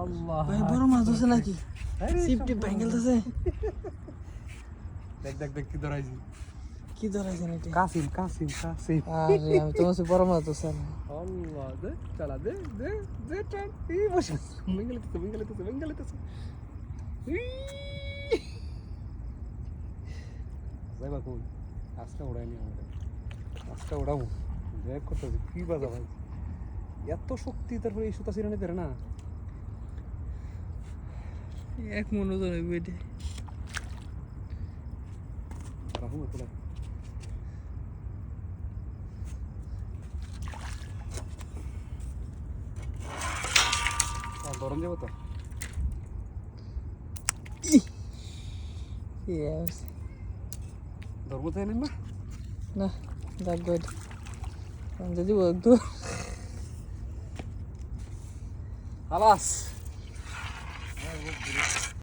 আল্লাহ ভাই বড় মাছ আছে নাকি? সিপটি ব্যাঙ্গেল আছে। দেখ দেখ দেখ কি ধরাইছি। কি ধরাইছেন এটা? কাসিম কাসিম কাসিম। আরে আমি তো বলছি বড় মাছ আছে। আল্লাহ দে চালা দে দে দে টান এই বসে মেঙ্গালিতে যাইবা কোন আজকে উড়াইনি আমাদের আজকে উড়াবো দেখ কত কি বাজা ভাই এত শক্তি তারপরে এই সুতা ছিঁড়ে নিতে না এক মনে ধরে বেটে রাখুন কোথায় ধরন যাবো তো Yes. ধরবো তাই না Nah, that good. Jadi waktu. খালাস